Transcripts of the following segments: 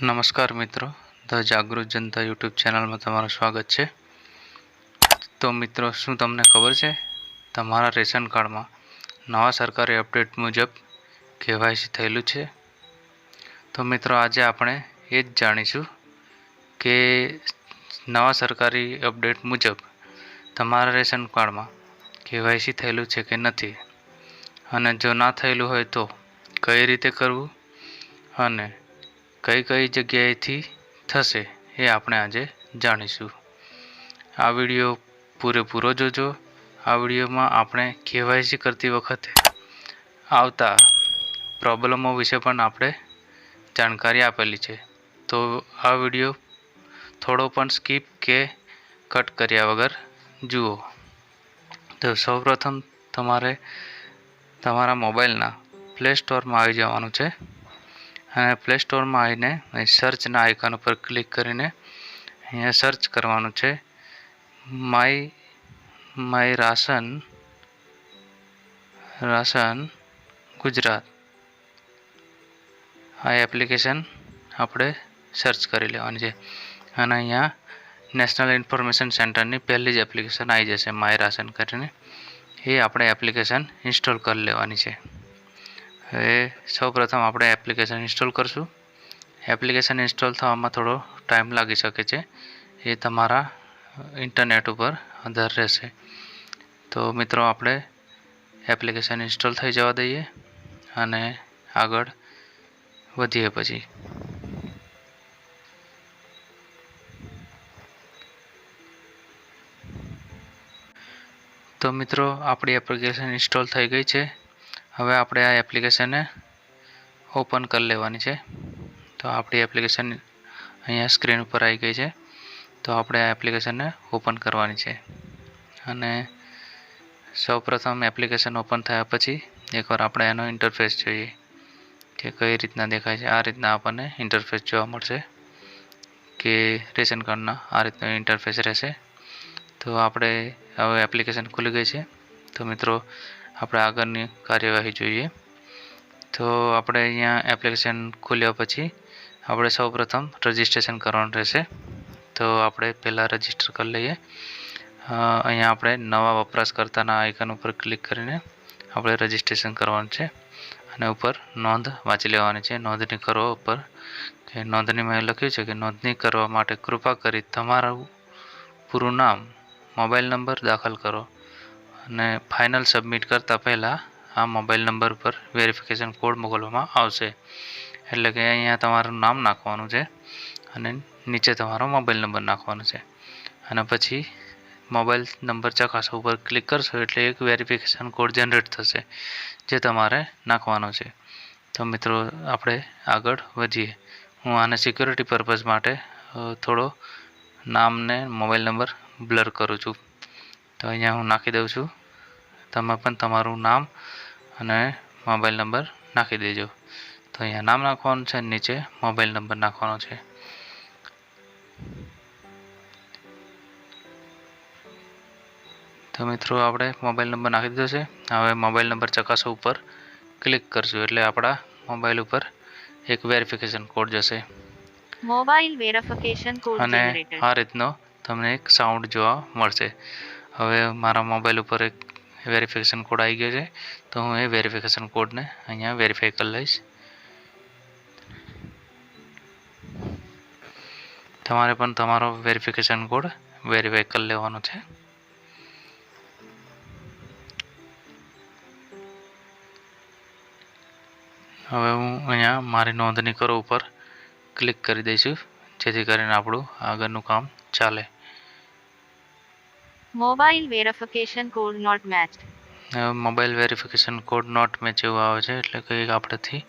નમસ્કાર મિત્રો, ધ જાગૃત જનતા યુટ્યુબ ચેનલમાં તમારું સ્વાગત છે। તો મિત્રો, શું તમને ખબર છે તમારા રેશન કાર્ડમાં નવા સરકારી અપડેટ મુજબ કેવાયસી થયેલું છે? તો મિત્રો, આજે આપણે એ જ જાણીશું કે નવા સરકારી અપડેટ મુજબ તમારા રેશન કાર્ડમાં કેવાયસી થયેલું છે કે નથી, અને જો ના થયેલું હોય તો કઈ રીતે કરવું અને કઈ કઈ જગ્યાએથી થશે એ આપણે આજે જાણીશું। આ વિડીયો પૂરેપૂરો જોજો। આ વિડીયોમાં આપણે કેવાયસી કરતી વખતે આવતા પ્રોબ્લેમો વિશે પણ આપણે જાણકારી આપેલી છે। તો આ વિડીયો થોડો પણ સ્કીપ કે કટ કર્યા વગર જુઓ। તો સૌપ્રથમ તમારે તમારા મોબાઈલના પ્લે સ્ટોરમાં આવી જવાનું છે, અને પ્લે સ્ટોરમાં આવીને સર્ચના આઇકન ઉપર ક્લિક કરીને અહીંયા સર્ચ કરવાનું છે માય રાશન ગુજરાત। આ એપ્લિકેશન આપણે સર્ચ કરી લેવાની છે, અને અહીંયા નેશનલ ઇન્ફોર્મેશન સેન્ટરની પહેલી જ એપ્લિકેશન આવી જશે માય રાશન કરીને। એ આપણે એપ્લિકેશન ઇન્સ્ટોલ કરી લેવાની છે। હવે સૌપ્રથમ આપણે એપ્લિકેશન ઇન્સ્ટોલ કરશું। એપ્લિકેશન ઇન્સ્ટોલ થવામાં થોડો ટાઈમ લાગી શકે છે, એ તમારા ઇન્ટરનેટ ઉપર આધાર રહેશે। તો મિત્રો, આપણે એપ્લિકેશન ઇન્સ્ટોલ થઈ જવા દઈએ અને આગળ વધીએ પછી। તો મિત્રો, આપણી એપ્લિકેશન ઇન્સ્ટોલ થઈ ગઈ છે। હવે આપણે આ એપ્લિકેશનને ઓપન કરી લેવાની છે। તો આપણી એપ્લિકેશન અહીંયા સ્ક્રીન ઉપર આવી ગઈ છે। તો આપણે આ એપ્લિકેશનને ઓપન કરવાની છે, અને સૌપ્રથમ એપ્લિકેશન ઓપન થયા પછી એકવાર આપણે એનો ઇન્ટરફેસ જોઈએ કે કઈ રીતના દેખાય છે। આ રીતના આપણને ઇન્ટરફેસ જોવા મળશે કે રેશન કાર્ડના આ રીતનો ઇન્ટરફેસ રહેશે। તો આપણે હવે એપ્લિકેશન ખુલી ગઈ છે। તો મિત્રો, આપણે આગળની કાર્યવાહી જોઈએ। તો આપણે અહીંયા એપ્લિકેશન ખોલ્યા પછી આપણે સૌપ્રથમ રજિસ્ટ્રેશન કરવાનું રહેશે। તો આપણે પહેલાં રજિસ્ટર કરી લઈએ। અહીંયા આપણે નવા વપરાશકર્તાના આઇકન ઉપર ક્લિક કરીને આપણે રજિસ્ટ્રેશન કરવાનું છે, અને ઉપર નોંધ વાંચી લેવાની છે। નોંધણી કરો ઉપર કે નોંધણીમાં લખ્યું છે કે નોંધણી કરવા માટે કૃપા કરી તમારું પૂરું નામ, મોબાઈલ નંબર દાખલ કરો, અને ફાઇનલ સબમિટ કરતાં પહેલાં આ મોબાઈલ નંબર પર વેરિફિકેશન કોડ મોકલવામાં આવશે। એટલે કે અહીંયા તમારું નામ નાખવાનું છે, અને નીચે તમારો મોબાઈલ નંબર નાખવાનો છે, અને પછી મોબાઈલ નંબર ચકાસો ઉપર ક્લિક કરશો એટલે એક વેરિફિકેશન કોડ જનરેટ થશે, જે તમારે નાખવાનો છે। તો મિત્રો, આપણે આગળ વધીએ। હું આને સિક્યોરિટી પર્પઝ માટે થોડો નામને મોબાઈલ નંબર બ્લર કરું છું। તો અહીંયા હું નાખી દઉં છું। તમે પણ તમારું નામ અને મોબાઈલ નંબર નાખી દેજો। તો અહીંયા નામ નાખવાનું છે, નીચે મોબાઈલ નંબર નાખવાનો છે। તો મિત્રો, આપણે મોબાઈલ નંબર નાખી દીધો છે। હવે મોબાઈલ નંબર ચકાસો ઉપર ક્લિક કરશું એટલે આપણા મોબાઈલ ઉપર એક વેરિફિકેશન કોડ જશે, મોબાઈલ વેરિફિકેશન કોડ અને આ રીતનો તમને એક સાઉન્ડ જોવા મળશે। હવે મારા મોબાઈલ ઉપર એક વેરિફિકેશન કોડ આવી ગયો છે, તો હું એ વેરિફિકેશન કોડને અહીંયા વેરીફાઈ કરી લઈશ। તમારે પણ તમારો વેરિફિકેશન કોડ વેરીફાઈ કરી લેવાનો છે। હવે હું અહીંયા મારી નોંધણી કરો ઉપર ક્લિક કરી દઈશું, જેથી કરીને આપણું આગળનું કામ ચાલે। Mobile verification code not matched. Mobile verification code not match એવું આવે છે, એટલે કંઈક આપણેથી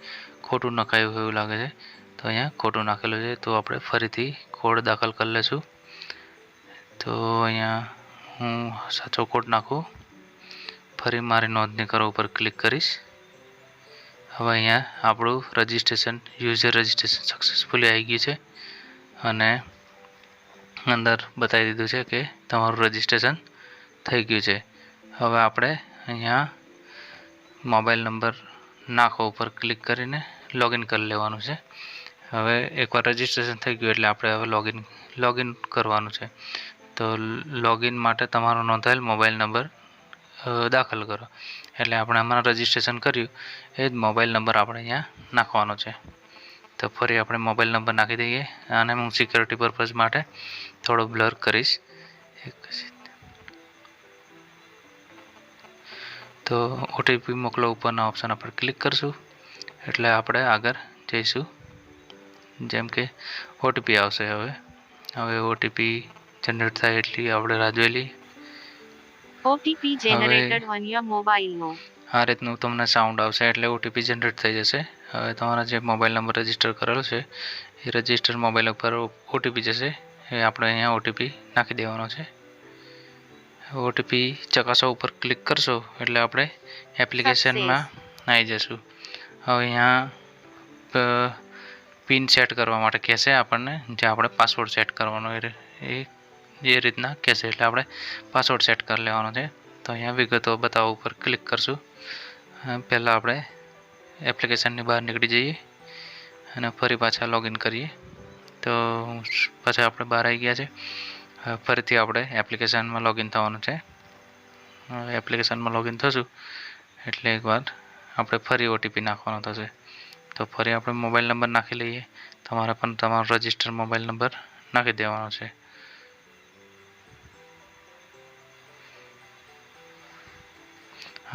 ખોટું નખાયું એવું લાગે છે। તો અહીંયા ખોટું નાખેલું છે, તો આપણે ફરીથી કોડ દાખલ કરી લઈશું। તો અહીંયા હું સાચો કોડ નાખું, ફરી મારી નોંધણી કરો ઉપર ક્લિક કરીશ। હવે અહીંયા આપણું રજિસ્ટ્રેશન યુઝર રજિસ્ટ્રેશન સક્સેસફુલી આવી ગયું છે, અને અંદર બતાવી દીધું છે કે તમારું રજિસ્ટ્રેશન થઈ ગયું છે। હવે આપણે અહીંયા મોબાઈલ નંબર નાખો ઉપર ક્લિક કરીને લોગિન કરી લેવાનું છે। હવે એકવાર રજિસ્ટ્રેશન થઈ ગયું એટલે આપણે હવે લોગિન કરવાનું છે. તો લોગિન માટે તમારો નોંધાયેલ મોબાઈલ નંબર દાખલ કરો. એટલે આપણે હમણાં રજિસ્ટ્રેશન કર્યું એ જ મોબાઈલ નંબર આપણે અહીંયા નાખવાનો છે. તો ફરી આપણે મોબાઈલ નંબર નાખી દઈએ અને હું સિક્યોરિટી પર્પઝ માટે થોડો બ્લર કરીશ. તો ઓટીપી મોકલો ઉપરના ઓપ્શન પર ક્લિક કરશું એટલે આપણે આગળ જઈશું. જેમ કે ઓટીપી આવશે. હવે ઓટીપી જનરેટ થાય એટલી આપણે રાહ જોઈ લઈએ. OTP generated on your mobile now. આ રીતનું તમને સાઉન્ડ આવશે એટલે ઓટીપી જનરેટ થઈ જશે. હવે તમારા જે મોબાઈલ નંબર રજિસ્ટર કરેલો છે એ રજિસ્ટર મોબાઈલ ઉપર ઓટીપી જશે. એ આપણે અહીંયા ઓટીપી નાખી દેવાનો છે. ઓટીપી ચકાસવા ઉપર ક્લિક કરશો એટલે આપણે એપ્લિકેશનમાં આવી જશું. હવે અહીંયા પિન સેટ કરવા માટે કહેશે આપણને, જે આપણે પાસવર્ડ સેટ કરવાનો એ રીતના કહેશે એટલે આપણે પાસવર્ડ સેટ કરી લેવાનો છે. તો અહીંયા વિગતો બતાવવા ઉપર ક્લિક કરશું. પહેલાં આપણે એપ્લિકેશનની બહાર નીકળી જઈએ અને ફરી પાછા લોગિન કરીએ. તો પાછા આપણે બહાર આવી ગયા છે. ફરીથી આપણે એપ્લિકેશનમાં લોગિન થવાનું છે. એપ્લિકેશનમાં લોગિન થશું એટલે એકવાર આપણે ફરી ઓટીપી નાખવાનો થશે. તો ફરી આપણે મોબાઈલ નંબર નાખી લઈએ. તમારે પણ તમારો રજિસ્ટર મોબાઈલ નંબર નાખી દેવાનો છે.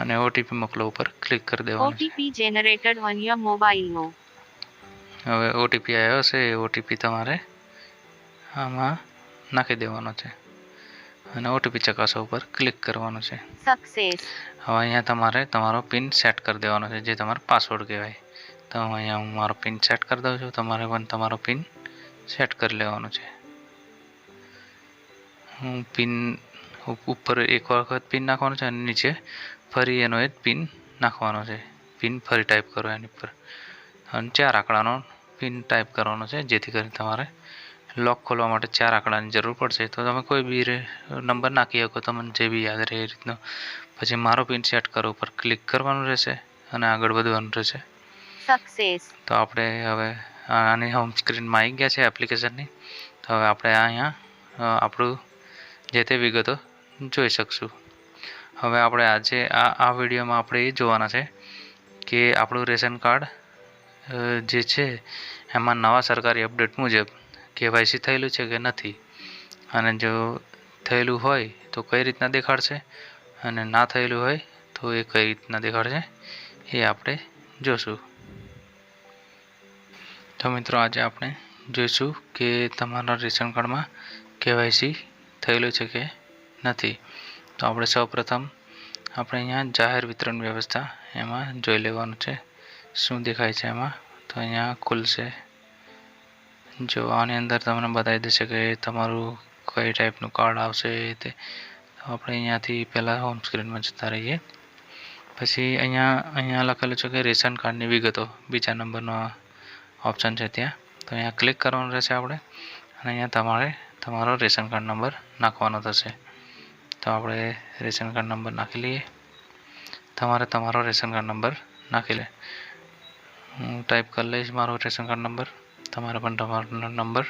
અને ઓટીપી મોકલો ઉપર ક્લિક કરી દેવાનું છે. OTP generated on your mobile now. હવે ઓટીપી આવ્યો છે એ ઓટીપી તમારે આમાં નાખી દેવાનો છે અને ઓટીપી ચકાસવા ઉપર ક્લિક કરવાનું છે. Success. હવે અહીંયા તમારે તમારો પિન સેટ કરી દેવાનો છે, જે તમારો પાસવર્ડ કહેવાય. તો અહીંયા હું મારો પિન સેટ કરી દઉં છું. તમારે પણ તમારો પિન સેટ કરી લેવાનો છે. હું પિન ઉપર એક વખત પિન નાખવાનો છે અને નીચે ફરી એનો એક પિન નાખવાનો છે. પિન ફરી ટાઈપ કરો એની ઉપર અને 4 આંકડાનો પિન ટાઈપ કરવાનો છે, જેથી કરીને તમારે લોક ખોલવા માટે 4 આંકડાની જરૂર પડશે. તો તમે કોઈ બી નંબર નાખી શકો, તમને જે બી યાદ રહે એ રીતનો. પછી મારો પિન સેટ કરો ઉપર ક્લિક કરવાનું રહેશે અને આગળ વધવાનું રહેશે. Success. તો આપણે હવે આની હોમ સ્ક્રીનમાં આવી ગયા છે એપ્લિકેશનની. તો હવે આપણે અહીંયા આપણું જે તે વિગતો જોઈ શકશું. હવે આપણે આજે આ વિડીયોમાં આપણે એ જોવાના છે કે આપણું રેશન કાર્ડ જે છે એમાં નવા સરકારી અપડેટ મુજબ કેવાયસી થયેલું છે કે નથી, અને જો થયેલું હોય તો કઈ રીતના દેખાડશે અને ના થયેલું હોય તો એ કઈ રીતના દેખાડશે એ આપણે જોશું. તો મિત્રો આજે આપણે જોઈશું કે તમારા રેશન કાર્ડમાં કેવાયસી થયેલું છે કે નથી. તો આપણે સૌપ્રથમ આપણે અહીંયા જાહેર વિતરણ વ્યવસ્થા એમાં જોઈ લેવાનું છે શું દેખાય છે એમાં. તો અહીંયા ખુલશે. જો આની અંદર તમને બતાવી દેશે કે તમારું કઈ ટાઈપનું કાર્ડ આવશે તે. તો આપણે અહીંયાથી પહેલાં હોમ સ્ક્રીનમાં જતા રહીએ. પછી અહીંયા લખેલું છે કે રેશન કાર્ડની વિગતો, બીજા નંબરનો ઓપ્શન છે ત્યાં. તો અહીંયા ક્લિક કરવાનું રહેશે આપણે અને અહીંયા તમારે તમારો રેશન કાર્ડ નંબર નાખવાનો થશે. તો આપણે રેશન કાર્ડ નંબર નાખી લઈએ. તમારે તમારો રેશન કાર્ડ નંબર નાખી લે. હું ટાઈપ કરી લઈશ મારો રેશન કાર્ડ નંબર. તમારે પણ તમારો નંબર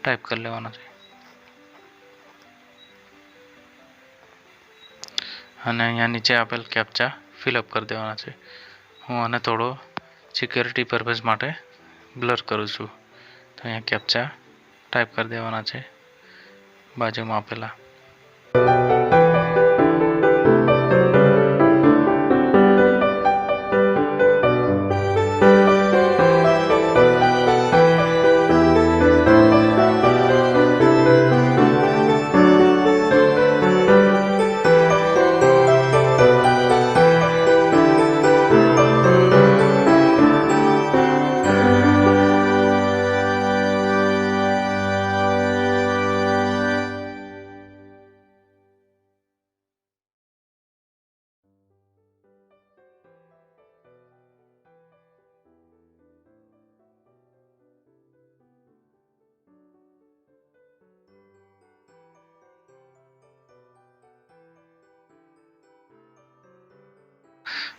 ટાઈપ કરી લેવાનો છે અને અહીંયા નીચે આપેલ કેપ્ચા ફિલઅપ કરી દેવાના છે. હું આને થોડો સિક્યોરિટી પર્પઝ માટે બ્લર કરું છું. તો અહીંયા કેપ્ચા ટાઈપ કરી દેવાના છે બાજુમાં આપેલા.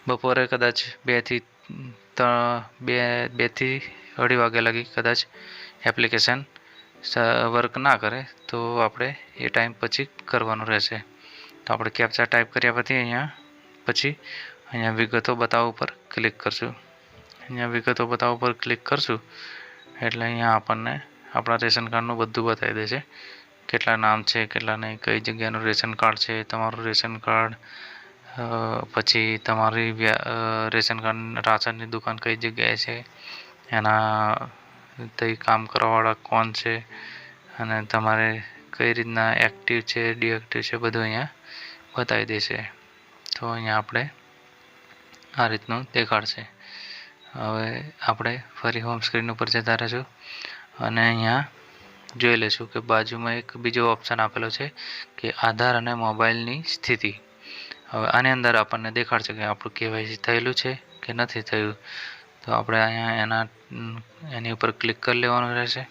બપોરે કદાચ 2 થી અઢી વાગ્યા લગી કદાચ એપ્લિકેશન વર્ક ના કરે તો આપણે એ ટાઈમ પછી કરવાનું રહેશે. તો આપણે કેપ્ચા ટાઈપ કર્યા પછી અહીંયા વિગતો બતાવવા ઉપર ક્લિક કરશું. અહીંયા વિગતો બતાવવા ઉપર ક્લિક કરશું એટલે અહીંયા આપણને આપણા રેશન કાર્ડનું બધું બતાવી દેશે. કેટલા નામ છે, કેટલા નહીં, કઈ જગ્યાનું રેશન કાર્ડ છે, તમારું રેશન કાર્ડ, પછી તમારી રેશન કાર્ડ રાશનની દુકાન કઈ જગ્યાએ છે, એના તે કામ કરવાવાળા કોણ છે, અને તમારે કઈ રીતના એક્ટિવ છે, ડીએક્ટિવ છે, બધું અહીંયા બતાવી દેશે. તો અહીંયા આપણે આ રીતનું દેખાડશે. હવે આપણે ફરી હોમ સ્ક્રીન ઉપર જતા રહીશું અને અહીંયા જોઈ લઈશું કે બાજુમાં એક બીજો ઓપ્શન આપેલો છે કે આધાર અને મોબાઈલની સ્થિતિ. હવે આની અંદર આપણને દેખાડશે કે આપણું કેવાયસી થયેલું છે કે નથી થયું. તો આપણે અહીંયા એની ઉપર ક્લિક કરી લેવાનું રહેશે.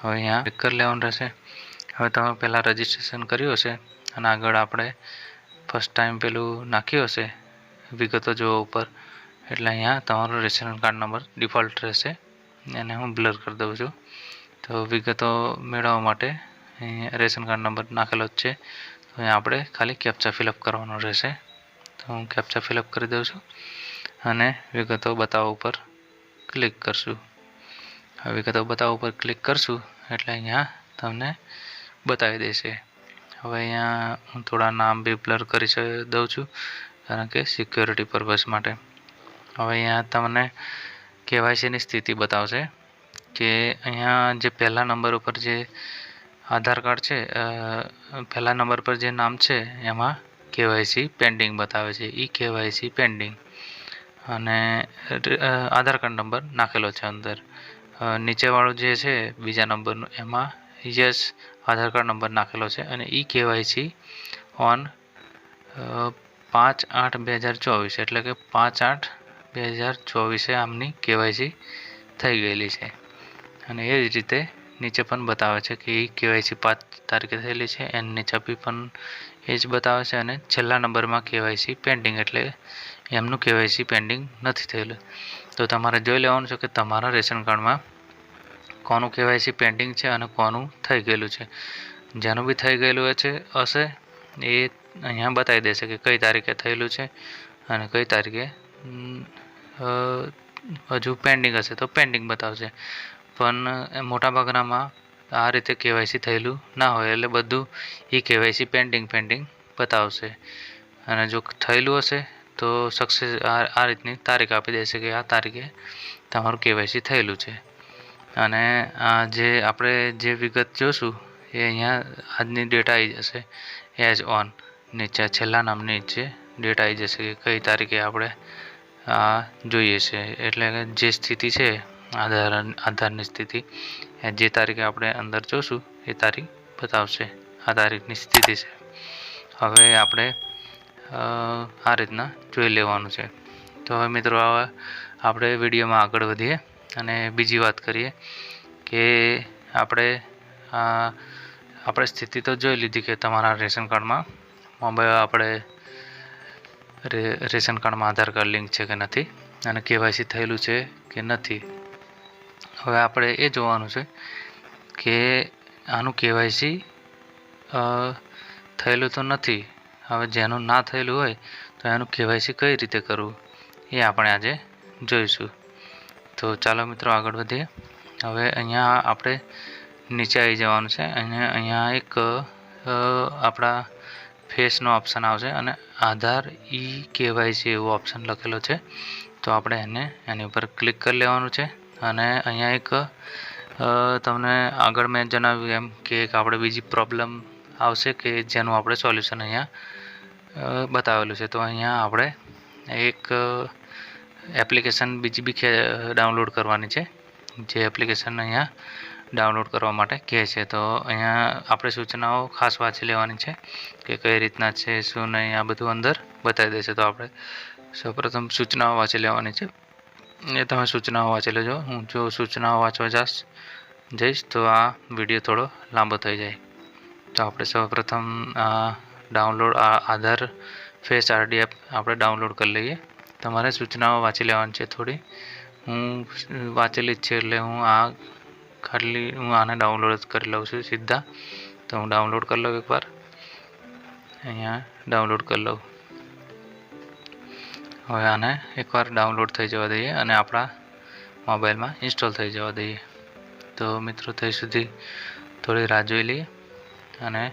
હવે અહીંયા ક્લિક કરી લેવાનું રહેશે. હવે તમે પહેલાં રજિસ્ટ્રેશન કર્યું હશે અને આગળ આપણે ફર્સ્ટ ટાઈમ પેલું નાખ્યું હશે વિગતો જોવા ઉપર, એટલે અહીંયા તમારો રેશન કાર્ડ નંબર ડિફોલ્ટ રહેશે. એને હું બ્લર કરી દઉં છું. તો વિગતો મેળવવા માટે અહીંયા રેશન કાર્ડ નંબર નાખેલો જ છે. તો અહીંયા આપણે ખાલી કેપ્ચા ફિલઅપ કરવાનો રહેશે. તો હું કેપ્ચા ફિલઅપ કરી દઉં છું અને વિગતો બતાવવા ઉપર ક્લિક કરશું. વિગતો બતાવવા ઉપર ક્લિક કરશું એટલે અહીંયા તમને બતાવી દેશે. હવે અહીંયા હું થોડા નામ બી બ્લર કરી દઉં છું કારણ કે સિક્યોરિટી પર્પઝ માટે. હવે અહીંયા તમને કેવાયસીની સ્થિતિ બતાવશે કે અહીંયા જે પહેલા નંબર ઉપર જે આધાર કાર્ડ છે, પહેલા નંબર પર જે નામ છે એમાં કેવાયસી પેન્ડિંગ બતાવે છે, ઈ કેવાયસી પેન્ડિંગ, અને આધાર કાર્ડ નંબર નાખેલો છે અંદર. નીચેવાળું જે છે બીજા નંબરનું એમાં યસ આધાર કાર્ડ નંબર નાખેલો છે અને ઈ કેવાયસી ઓન 5/8/2024 એટલે કે 5/8/2024 આમની કેવાયસી થઈ ગયેલી છે. અને એ જ રીતે નીચે પણ બતાવે છે કે એ કેવાયસી 5 તારીખે થયેલી છે, એની નીચે પણ એ જ બતાવે છે. અને છેલ્લા નંબરમાં કેવાયસી પેન્ડિંગ એટલે એમનું કેવાયસી પેન્ડિંગ નથી થયેલું. તો તમારે જોઈ લેવાનું છે કે તમારા રેશન કાર્ડમાં કોનું કેવાયસી પેન્ડિંગ છે અને કોનું થઈ ગયેલું છે. જેનું બી થઈ ગયેલું હશે એ અહીંયા બતાવી દેશે કે કઈ તારીખે થયેલું છે અને કઈ તારીખે હજુ પેન્ડિંગ હશે તો પેન્ડિંગ બતાવશે. પણ મોટાભાગનામાં આ રીતે કેવાયસી થયેલું ના હોય એટલે બધું એ કેવાયસી પેન્ડિંગ બતાવશે. અને જો થયેલું હશે તો સક્સેસ આ રીતની તારીખ આપી દેશે કે આ તારીખે તમારું કેવાયસી થયેલું છે. અને આ જે આપણે જે વિગત જોશું એ અહીંયા આજની ડેટ આવી જશે એઝ ઓન, નીચે છેલ્લા નામની નીચે ડેટ આવી જશે કે કઈ તારીખે આપણે આ જોઈએ છે. એટલે કે જે સ્થિતિ છે આધારની સ્થિતિ જે તારીખે આપણે અંદર જોશું એ તારીખ બતાવશે. આ તારીખની સ્થિતિ છે. હવે આપણે આ રીતના જોઈ લેવાનું છે. તો હવે મિત્રો આપણે વિડીયોમાં આગળ વધીએ અને બીજી વાત કરીએ કે આપણે સ્થિતિ તો જોઈ લીધી કે તમારા રેશન કાર્ડમાં આપણે રેશન કાર્ડમાં આધાર કાર્ડ લિંક છે કે નથી અને કેવાયસી થયેલું છે કે નથી. હવે આપણે એ જોવાનું છે કે આનું કેવાયસી થયેલું તો નથી. હવે જેનું ના થયેલું હોય તો એનું કેવાયસી કઈ રીતે કરવું એ આપણે આજે જોઈશું. તો ચાલો મિત્રો આગળ વધીએ. હવે અહીંયા આપણે નીચે આવી જવાનું છે અને અહીંયા એક આપણા ફેસનો ઓપ્શન આવશે અને આધાર ઈ કેવાયસી એવો ઓપ્શન લખેલો છે. તો આપણે એની ઉપર ક્લિક કરી લેવાનું છે. અને અહીંયા એક તમને આગળ મેં જણાવ્યું એમ કે આપણે બીજી પ્રોબ્લેમ આવશે કે જેનું આપણે સોલ્યુશન અહીંયા બતાવેલું છે. તો અહીંયા આપણે એક એપ્લિકેશન બીજી બી ડાઉનલોડ કરવાની છે. જે એપ્લિકેશન અહીંયા ડાઉનલોડ કરવા માટે કહે છે. તો અહીંયા આપણે સૂચનાઓ ખાસ વાંચી લેવાની છે કે કઈ રીતના છે શું નહીં, આ બધું અંદર બતાવી દેશે. તો આપણે સૌપ્રથમ સૂચનાઓ વાંચી લેવાની છે. એ તમે સૂચનાઓ વાંચી લેજો. હું જો સૂચનાઓ વાંચવા જઈશ તો આ વિડીયો થોડો લાંબો થઈ જાય. તો આપણે સૌપ્રથમ ડાઉનલોડ આધાર ફેસ આરડી એપ આપણે ડાઉનલોડ કરી લઈએ. તમારે સૂચનાઓ વાંચી લેવાની છે થોડી હું વાંચેલી જ છે એટલે હું આને ડાઉનલોડ જ કરી લઉં છું સીધા. તો હું ડાઉનલોડ કરી લઉં એકવાર, અહીંયા ડાઉનલોડ કરી લઉં. હવે આને એકવાર ડાઉનલોડ થઈ જવા દઈએ અને આપણા મોબાઈલમાં ઇન્સ્ટોલ થઈ જવા દઈએ. તો મિત્રો ત્યાં સુધી થોડી રાહ જોઈ લઈએ અને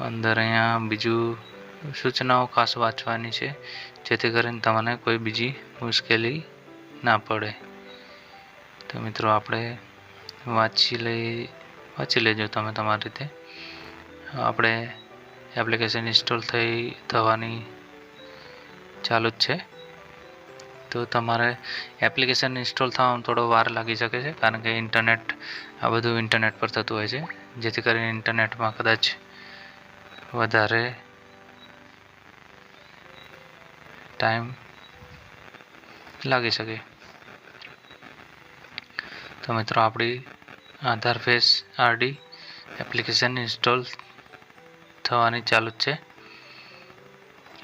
અંદર અહીંયા બીજું સૂચનાઓ ખાસ વાંચવાની છે, જેથી કરીને તમને કોઈ બીજી મુશ્કેલી ના પડે. તો મિત્રો આપણે વાંચી લેજો તમે તમારી રીતે. આપણે એપ્લિકેશન ઇન્સ્ટોલ થવાની ચાલુ જ છે. તો તમારે એપ્લિકેશન ઇન્સ્ટોલ થવામાં થોડો વાર લાગી શકે છે, કારણ કે આ બધું ઇન્ટરનેટ પર થતું હોય છે, જેથી કરીને ઇન્ટરનેટમાં કદાચ વધારે ટાઈમ લાગી શકે. તો મિત્રો આપણી આધાર ફેસ આરડી એપ્લિકેશન ઇન્સ્ટોલ થવાની ચાલુ જ છે,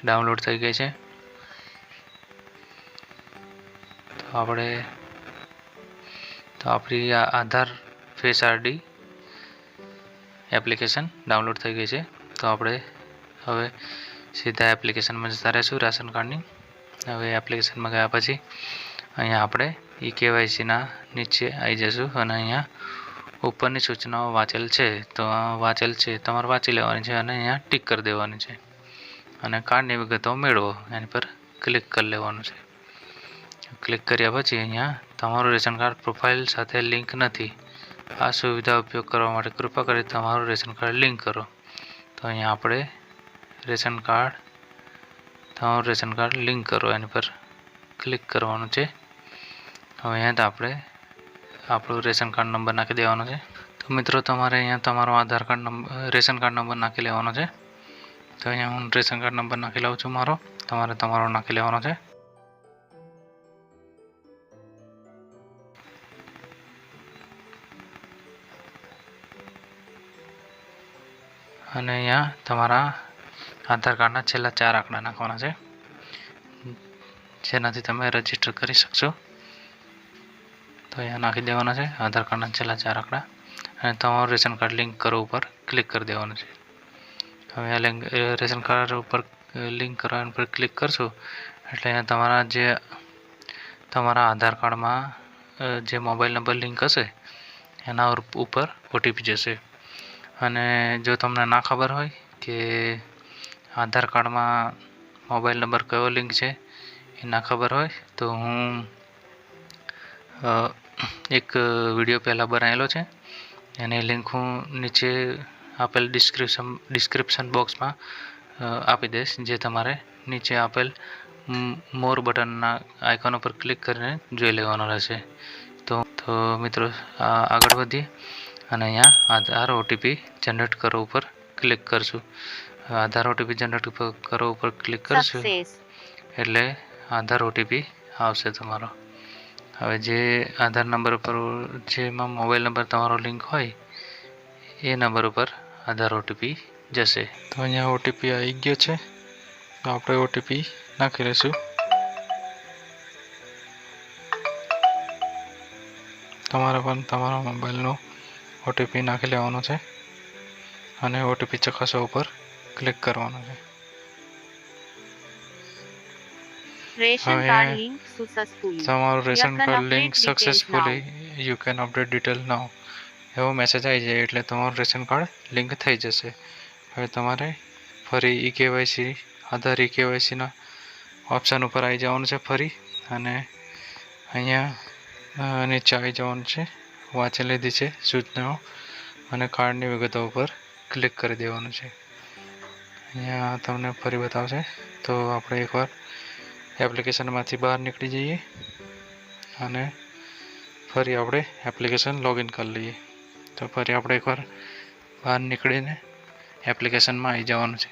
ડાઉનલોડ થઈ ગઈ છે. તો આપણી આધાર ફેસ આરડી એપ્લિકેશન ડાઉનલોડ થઈ ગઈ છે. તો આપણે હવે સીધા એપ્લિકેશનમાં જતા રહીશું રાશન કાર્ડની. હવે એપ્લિકેશનમાં ગયા પછી અહીંયા આપણે કેવાયસીના નીચે આવી જશું અને અહીંયા ઉપરની સૂચનાઓ વાંચેલ છે, તો વાંચેલ છે તમારે વાંચી લેવાની છે અને અહીંયા ટિક કરી દેવાની છે. અને કાર્ડની વિગતો મેળવો એની પર ક્લિક કરી લેવાનું છે. ક્લિક કર્યા પછી અહીંયા તમારું રેશન કાર્ડ પ્રોફાઇલ સાથે લિંક નથી. આ સુવિધા ઉપયોગ કરવા માટે કૃપા કરી તમારું રેશન કાર્ડ લિંક કરો. તો અહીંયા આપણે તમારું રેશન કાર્ડ લિંક કરો એની પર ક્લિક કરવાનું છે. હવે અહીંયા આપણે આપણું રેશન કાર્ડ નંબર નાખી દેવાનો છે. તો મિત્રો તમારે અહીંયા તમારો રેશન કાર્ડ નંબર નાખી લેવાનો છે. તો અહીંયા હું રેશન કાર્ડ નંબર નાખી લઉં છું મારો. તમારો નાખી લેવાનો છે. અને અહીંયા તમારા આધાર કાર્ડના છેલ્લા 4 આંકડા નાખવાના છે, જેનાથી તમે રજીસ્ટર કરી શકશો. તો અહીંયા નાખી દેવાના છે આધાર કાર્ડના છેલ્લા 4 આંકડા અને તમારું રેશન કાર્ડ લિંક કરો ઉપર ક્લિક કરી દેવાનું છે. હવે આ રેશન કાર્ડ ઉપર લિંક કરવા પર ક્લિક કરશો એટલે અહીંયા તમારા આધાર કાર્ડમાં જે મોબાઈલ નંબર લિંક હશે એના ઉપર ઓટીપી જશે. અને જો તમને ના ખબર હોય કે આધાર કાર્ડમાં મોબાઈલ નંબર કયો લિંક છે એ ના ખબર હોય તો હું એક વિડીયો પહેલાં બનાવેલો છે, એની લિંક હું નીચે આપેલ ડિસ્ક્રિપ્શન બોક્સમાં આપી દઈશ, જે તમારે નીચે આપેલ મોર બટનના આઇકોન ઉપર ક્લિક કરીને જોઈ લેવાનો રહેશે. તો મિત્રો આગળ વધીએ અને અહીંયા આધાર ઓટીપી જનરેટ કરો ઉપર ક્લિક કરશું. આધાર ઓટીપી જનરેટ કરો ઉપર ક્લિક કરશું એટલે આધાર ઓટીપી આવશે તમારો. હવે જે આધાર નંબર ઉપર જેમાં મોબાઈલ નંબર તમારો લિંક હોય એ નંબર ઉપર આધાર ઓટીપી જશે. તો અહીંયા ઓટીપી આવી ગયો છે, તો આપણે ઓટીપી નાખી લઈશું. તમારે પણ તમારા મોબાઈલનો ઓટીપી નાખી લેવાનો છે અને ઓટીપી ચકાસવા ઉપર ક્લિક કરવાનું છે. તમારું ration card link successfully you can update detail now એવો મેસેજ આવી જાય એટલે તમારું રેશન કાર્ડ લિંક થઈ જશે. હવે તમારે ફરી આધાર કેવાયસીના ઓપ્શન ઉપર આવી જવાનું છે ફરી, અને અહીંયા નીચે આવી જવાનું છે. વાંચી લીધી છે સૂચનાઓ અને કાર્ડની વિગતો ઉપર ક્લિક કરી દેવાનું છે. અહીંયા તમને ફરી બતાવશે. તો આપણે એકવાર એપ્લિકેશનમાંથી બહાર નીકળી જઈએ અને ફરી આપણે એપ્લિકેશન લોગિન કરી લઈએ. તો ફરી આપણે એકવાર બહાર નીકળીને એપ્લિકેશનમાં આવી જવાનું છે.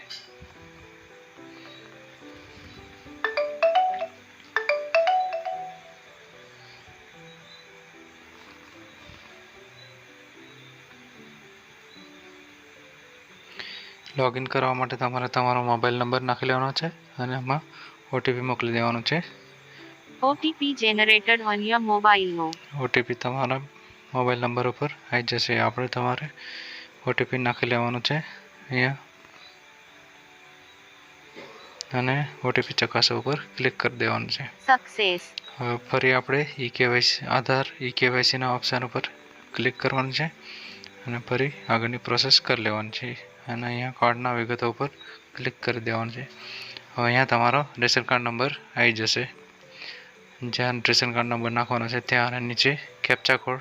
લોગિન કરવા માટે તમારે તમારો મોબાઈલ નંબર નાખી લેવાનો છે અને એમાં ઓટીપી મોકલી દેવાનો છે. OTP generated on your mobile now. OTP તમારા મોબાઈલ નંબર ઉપર આવી જશે. આપણે તમારે ઓટીપી નાખી લેવાનું છે અહીંયા અને ઓટીપી ચકાસવા ઉપર ક્લિક કરી દેવાનું છે. Success. હવે ફરી આપણે ઈ-કેવાયસી આધાર ઈ-કેવાયસીના ઓપ્શન ઉપર ક્લિક કરવાનું છે અને ફરી આગળની પ્રોસેસ કરી લેવાની છે અને અહીંયા કાર્ડના વિગતો ઉપર ક્લિક કરી દેવાનું છે. હવે અહીંયા તમારો રેશન કાર્ડ નંબર આવી જશે. જ્યાં રેશન કાર્ડ નંબર નાખવાનો છે ત્યાં નીચે કેપ્ચા કોડ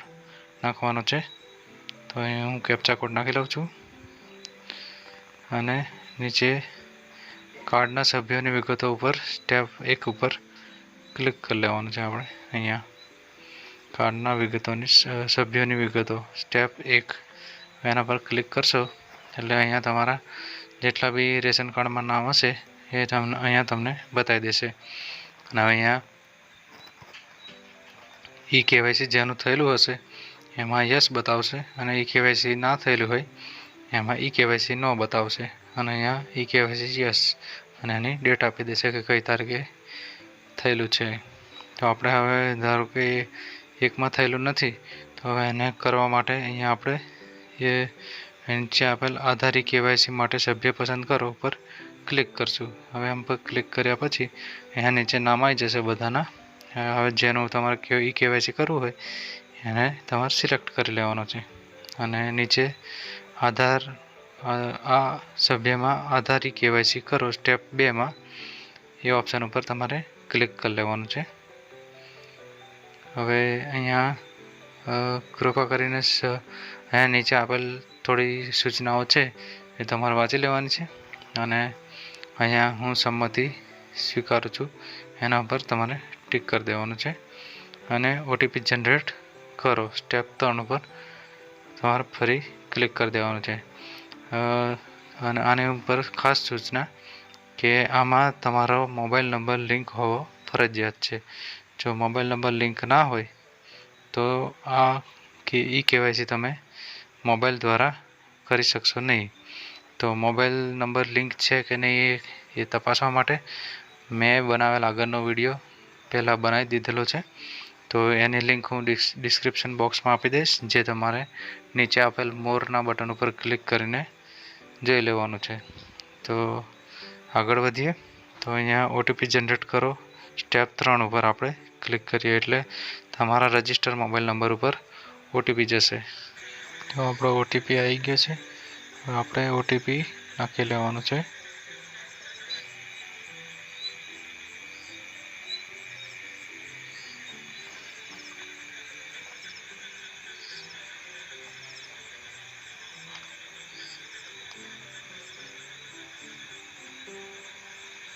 નાખવાનો છે. તો અહીં હું કેપ્ચા કોડ નાખી લઉં છું અને નીચે કાર્ડના સભ્યોની વિગતો ઉપર સ્ટેપ 1 ઉપર ક્લિક કરી લેવાનું છે. આપણે અહીંયા કાર્ડના સભ્યોની વિગતો સ્ટેપ 1 એના પર ક્લિક કરશો એટલે અહીંયા તમારા જેટલા બી રેશન કાર્ડમાં નામ હશે એ અહીંયા તમને બતાવી દેશે. અને અહીંયા ઈ-કેવાયસી જેનું થયેલું હશે એમાં યસ બતાવશે અને ઈ-કેવાયસી ના થયેલું હોય એમાં ઈ-કેવાયસી નો બતાવશે અને અહીંયા ઈ-કેવાયસી યસ અને એની ડેટ આપી દેશે કે કઈ તારીખે થયેલું છે. તો આપણે હવે ધારો કે એકમાં થયેલું નથી તો હવે એને કરવા માટે અહીંયા આપણે નીચે આપેલ આધાર ઈ-કેવાયસી માટે સભ્ય પસંદ કરો ઉપર ક્લિક કરશું. હવે એમ પર ક્લિક કર્યા પછી અહીંયા નીચે નામ આવી જશે બધાના. હવે જેનું તમારે ઈ-કેવાયસી કરવું હોય એને તમારે સિલેક્ટ કરી લેવાનો છે અને નીચે આધાર આ સભ્યમાં આધાર ઈ-કેવાયસી કરો સ્ટેપ 2માં એ ઓપ્શન ઉપર તમારે ક્લિક કરી લેવાનું છે. હવે અહીંયા કૃપા કરીને અહીંયા નીચે આપેલ થોડી સૂચનાઓ છે એ તમારે વાંચી લેવાની છે અને અહીંયા હું સંમતિ સ્વીકારું છું એના ઉપર તમારે ટિક કરી દેવાનું છે અને ઓટીપી જનરેટ કરો સ્ટેપ 3 ઉપર તમારે ફરી ક્લિક કરી દેવાનું છે. અને આની ઉપર ખાસ સૂચના કે આમાં તમારો મોબાઈલ નંબર લિંક હોવો ફરજિયાત છે. જો મોબાઈલ નંબર લિંક ના હોય તો આ ઈ-કેવાયસી તમે મોબાઈલ દ્વારા કરી શકશો નહીં. તો મોબાઈલ નંબર લિંક છે કે નહીં એ તપાસવા માટે મેં બનાવેલ આગળનો વિડીયો પહેલાં બનાવી દીધેલો છે. તો એની લિંક હું ડિસ્ક્રિપ્શન બોક્સમાં આપી દઈશ, જે તમારે નીચે આપેલ મોરના બટન ઉપર ક્લિક કરીને જોઈ લેવાનું છે. તો આગળ વધીએ તો અહીંયા ઓટીપી જનરેટ કરો સ્ટેપ 3 ઉપર આપણે ક્લિક કરીએ એટલે તમારા રજિસ્ટર મોબાઈલ નંબર ઉપર ઓટીપી જશે. તો આપણો ઓટીપી આવી ગયો છે. હવે આપણે ઓટીપી નાખી લેવાનો છે.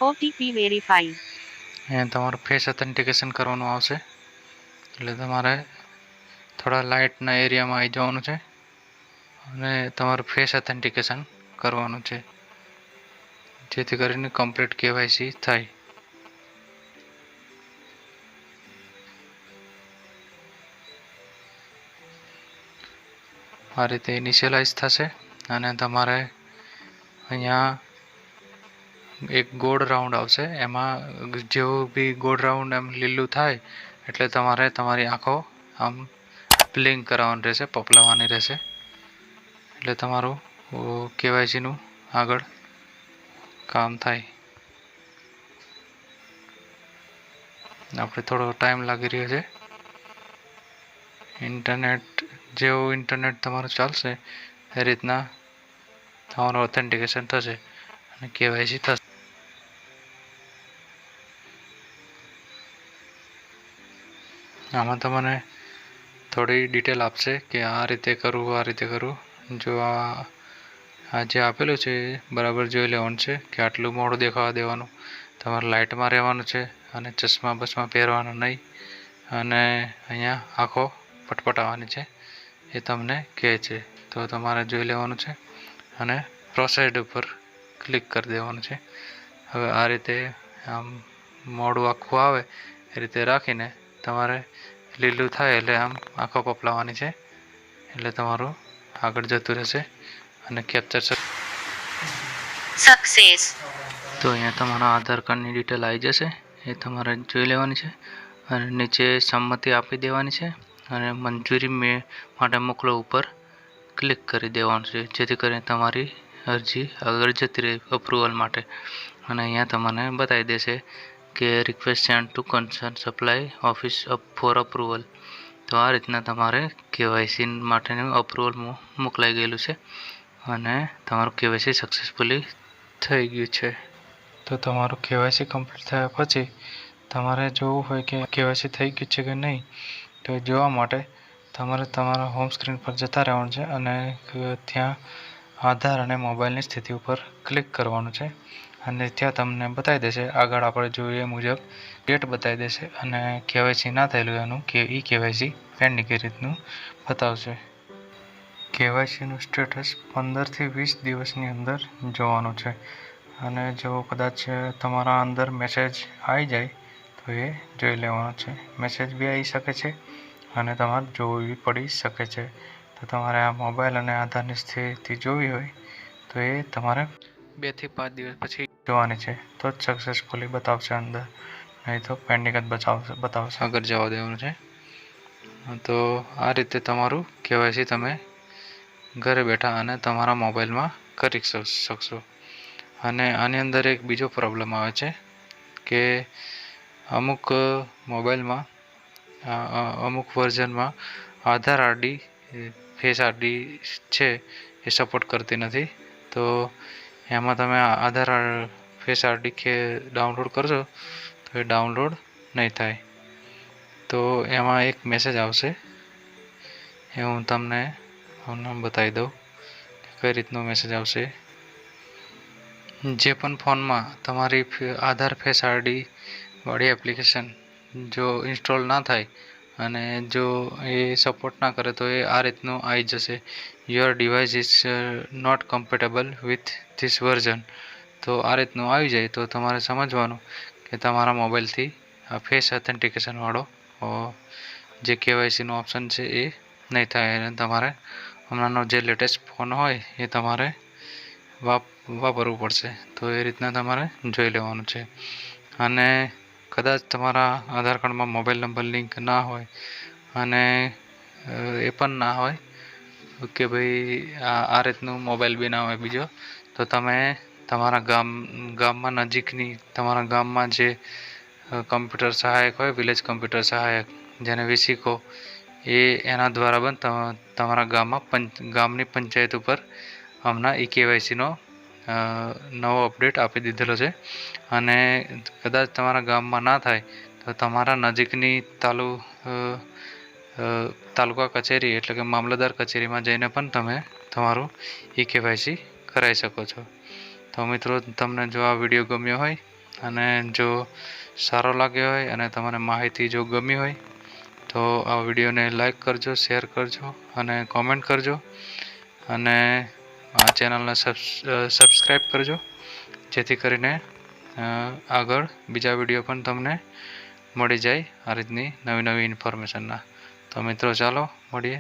OTP verified. અહીંયા તમારું ફેસ ઓથેન્ટિકેશન કરવાનું આવશે એટલે તમારે થોડા લાઇટના એરિયામાં આવી જવાનું છે અને તમારું ફેસ ઓથેન્ટિકેશન કરવાનું છે જેથી કરીને કમ્પ્લીટ કેવાયસી થાય. આ રીતે ઇનિશિયલાઇઝ થશે અને તમારે અહીંયા એક ગોળ રાઉન્ડ આવશે. એમાં જેવું બી ગોળ રાઉન્ડ એમ લીલું થાય એટલે તમારે તમારી આંખો આમ બ્લિંક કરાવવાની રહેશે, પપલાવવાની રહેશે એટલે તમારું કેવાયસીનું આગળ કામ થાય. આપણે થોડો ટાઈમ લાગી રહ્યો છે. જેવું ઇન્ટરનેટ તમારું ચાલશે એ રીતના તમારું ઓથેન્ટિકેશન થશે અને કેવાયસી થશે. આમાં તમને થોડી ડિટેલ આપશે કે આ રીતે કરવું, આ રીતે કરવું. જો આ જે આપેલું છે બરાબર જોઈ લેવાનું છે કે આટલું મોડું દેખાવા દેવાનું, તમારે લાઇટમાં રહેવાનું છે અને ચશ્મા બસમાં પહેરવાનું નહીં અને અહીંયા આંખો પટપટાવવાની છે એ તમને કહે છે. તો તમારે જોઈ લેવાનું છે અને પ્રોસેડ ઉપર ક્લિક કરી દેવાનું છે. હવે આ રીતે આમ મોડું આખું આવે એ રીતે રાખીને તમારે લીલું થાય એટલે આમ આંખો પપલાવવાની છે એટલે તમારું આગળ જતું રહેશે અને કેપ્ચર સક્સેસ. તો અહીંયા તમારા આધાર કાર્ડની ડિટેલ આવી જશે, એ તમારે જોઈ લેવાની છે અને નીચે સંમતિ આપી દેવાની છે અને મંજૂરી માટે મોકલો ઉપર ક્લિક કરી દેવાનું છે, જેથી કરીને તમારી અરજી આગળ જતી રહે અપ્રુવલ માટે. અને અહીંયા તમને બતાવી દેશે કે request send to concern supply office four approval. તો આ રીતના તમારે કેવાયસી માટેનું અપ્રુવલ મોકલાઈ ગયેલું છે અને તમારું કેવાયસી સક્સેસફુલી થઈ ગયું છે. તો તમારું કેવાયસી કમ્પ્લીટ થયા પછી તમારે જોવું હોય કે કેવાયસી થઈ ગયું છે કે નહીં, તો જોવા માટે તમારે તમારા હોમ સ્ક્રીન પર જતા રહેવાનું છે અને ત્યાં આધાર અને મોબાઈલની સ્થિતિ ઉપર ક્લિક કરવાનું છે અને ત્યાં તમને બતાવી દેશે આગળ આપણે જોઈએ એ મુજબ ડેટ બતાવી દેશે અને કેવાયસી ના થયેલું એનું કે કેવાયસી પેન્ડિંગ એ રીતનું બતાવશે. કેવાયસીનું સ્ટેટસ 15 થી 20 દિવસની અંદર જોવાનું છે અને જો કદાચ તમારા અંદર મેસેજ આવી જાય તો એ જોઈ લેવાનું છે. મેસેજ બી આવી શકે છે અને તમારે જોવી પડી શકે છે. તો તમારે આ મોબાઈલ અને આધારની સ્થિતિ જોવી હોય તો એ તમારે 2 થી 5 દિવસ પછી જોવાની છે, તો જ સક્સેસફુલી બતાવશે અંદર, નહીં તો પેન્ડિંગ જ બતાવશે. આગળ જવા દેવાનું છે. તો આ રીતે તમારું કેવાયસી તમે ઘરે બેઠા અને તમારા મોબાઈલમાં કરી શકશો. અને આની અંદર એક બીજો પ્રોબ્લેમ આવે છે કે અમુક મોબાઈલમાં અમુક વર્ઝનમાં આધાર આરડી ફેસ આરડી છે એ સપોર્ટ કરતી નથી. તો એમાં તમે આધાર ફેસ આરડી કે ડાઉનલોડ કરશો તો એ ડાઉનલોડ નહીં થાય. તો એમાં એક મેસેજ આવશે, એ હું તમને બતાવી દઉં કઈ રીતનો મેસેજ આવશે. જે પણ ફોનમાં તમારી આધાર ફેસ આરડી વાળી એપ્લિકેશન જો ઇન્સ્ટોલ ના થાય અને જો એ સપોર્ટ ના કરે તો એ આ રીતનું આવી જશે, your device is not compatible with this version. તો આ રીતનું આવી જાય તો તમારે સમજવાનું કે તમારા મોબાઈલથી આ ફેસ ઓથેન્ટિકેશન વાળો જે કેવાયસીનો ઓપ્શન છે એ નહીં થાય અને તમારે હમણાંનો જે લેટેસ્ટ ફોન હોય એ તમારે વાપરવું પડશે. તો એ રીતના તમારે જોઈ લેવાનું છે. અને કદાચ તમારા આધાર કાર્ડમાં મોબાઈલ નંબર લિંક ના હોય અને એ પણ ના હોય કે ભાઈ આ રીતનું મોબાઈલ બી ના હોય બીજો, તો તમે તમારા ગામમાં નજીકની તમારા ગામમાં જે કમ્પ્યુટર સહાયક હોય, વિલેજ કમ્પ્યુટર સહાયક જેને વીસી કહો, એના દ્વારા પણ તમારા ગામની પંચાયત ઉપર હમણાં કેવાયસીનો નવો અપડેટ આપી દીધેલો છે. અને કદાચ તમારા ગામમાં ના થાય તો તમારા નજીકની તાલુકા કચેરી એટલે કે મામલતદાર કચેરીમાં જઈને પણ તમે તમારું કેવાયસી કરાવી શકો છો. તો મિત્રો, તમને જો આ વિડીયો ગમ્યો હોય અને જો સારો લાગ્યો હોય અને તમને માહિતી જો ગમી હોય તો આ વિડીયોને લાઈક કરજો, શેર કરજો અને કોમેન્ટ કરજો અને આ ચેનલને સબસ્ક્રાઈબ કરજો, જેથી કરીને આગળ બીજા વિડીયો પણ તમને મળી જાય આ રીતની નવી ઇન્ફોર્મેશનના. તો મિત્રો ચાલો મળીએ.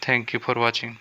Thank you for watching.